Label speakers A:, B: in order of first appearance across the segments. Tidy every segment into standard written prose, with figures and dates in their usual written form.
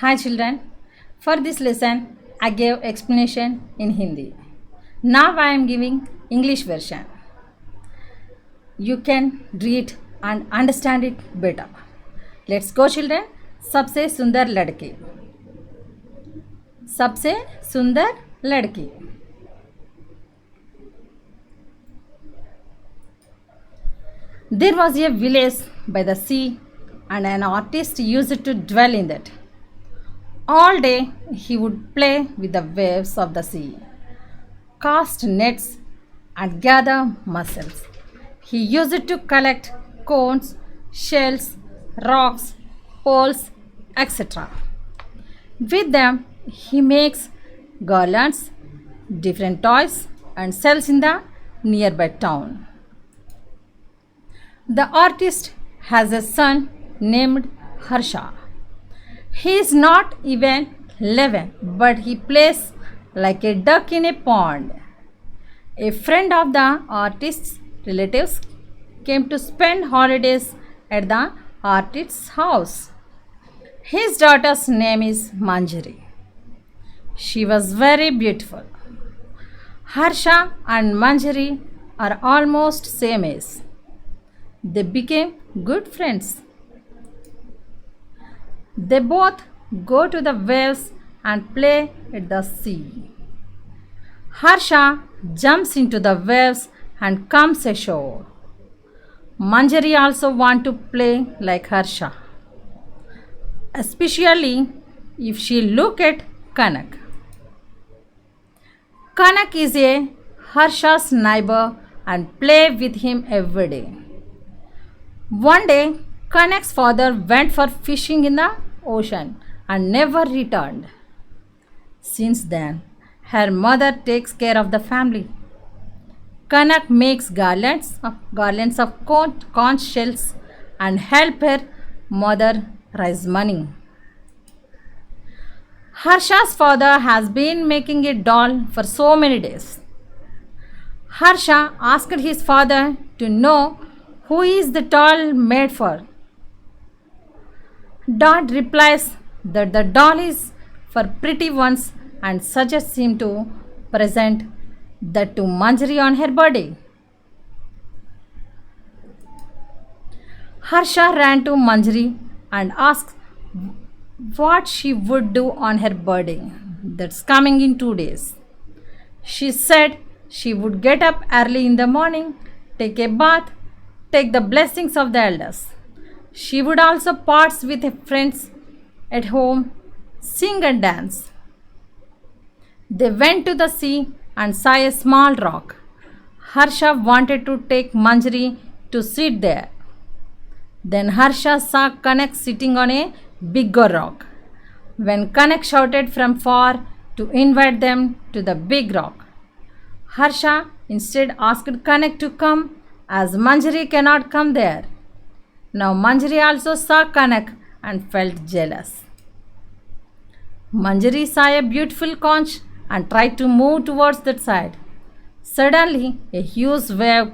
A: Hi children, for this lesson I gave explanation in Hindi. Now I am giving English version. You can read and understand it better. Let's go children. सबसे सुंदर लड़की. सबसे सुंदर लड़की. There was a village by the sea and an artist used to dwell in that. All day he would play with the waves of the sea, cast nets, and gather mussels. He used to collect cones, shells, rocks, poles, etc. With them, he makes garlands, different toys, and sells in the nearby town. The artist has a son named Harsha. He is not even 11, but he plays like a duck in a pond. A friend of the artist's relatives came to spend holidays at the artist's house. His daughter's name is Manjari. She was very beautiful. Harsha and Manjari are almost same age. They became good friends. They both go to the waves and play at the sea. Harsha jumps into the waves and comes ashore. Manjari also wants to play like Harsha, especially if she look at Kanak. Kanak is a Harsha's neighbor and play with him every day. One day, Kanak's father went for fishing in the ocean and never returned. Since then, her mother takes care of the family. Kanak makes garlands of conch shells and help her mother raise money. Harsha's father has been making a doll for so many days. Harsha asked his father to know who is the doll made for. Dad replies that the doll is for pretty ones and suggests him to present that to Manjari on her birthday. Harsha ran to Manjari and asked what she would do on her birthday, that's coming in 2 days. She said she would get up early in the morning, take a bath, take the blessings of the elders. She would also party with her friends at home, sing and dance. They went to the sea and saw a small rock. Harsha wanted to take Manjari to sit there. Then Harsha saw Kanak sitting on a bigger rock. When Kanak shouted from far to invite them to the big rock, Harsha instead asked Kanak to come as Manjari cannot come there. Now Manjari also saw Kanak and felt jealous. Manjari saw a beautiful conch and tried to move towards that side. Suddenly, a huge wave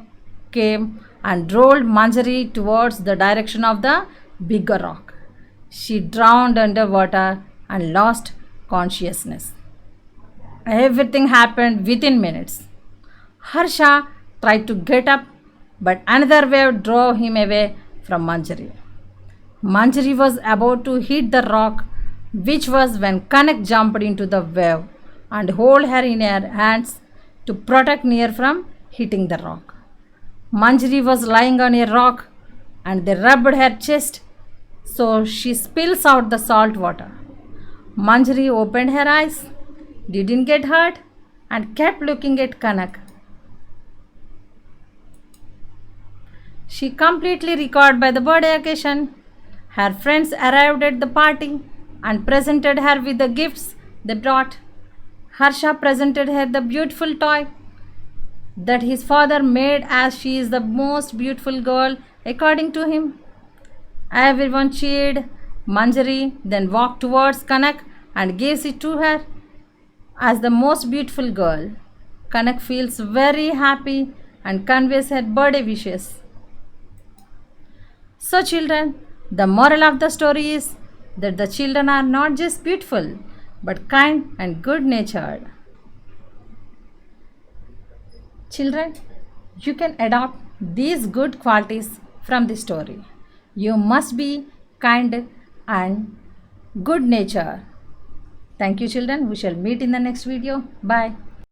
A: came and rolled Manjari towards the direction of the bigger rock. She drowned under water and lost consciousness. Everything happened within minutes. Harsha tried to get up, but another wave drove him away from Manjari. Manjari was about to hit the rock, which was when Kanak jumped into the wave and held her in her hands to protect her from hitting the rock. Manjari was lying on a rock and they rubbed her chest so she spills out the salt water. Manjari opened her eyes, didn't get hurt, and kept looking at Kanak. She completely recovered by the birthday occasion. Her friends arrived at the party and presented her with the gifts they brought. Harsha presented her the beautiful toy that his father made as she is the most beautiful girl according to him. Everyone cheered. Manjari then walked towards Kanak and gives it to her as the most beautiful girl. Kanak feels very happy and conveys her birthday wishes. So children, the moral of the story is that the children are not just beautiful but kind and good natured. Children, you can adopt these good qualities from the story. You must be kind and good nature. Thank you, children. We shall meet in the next video. Bye.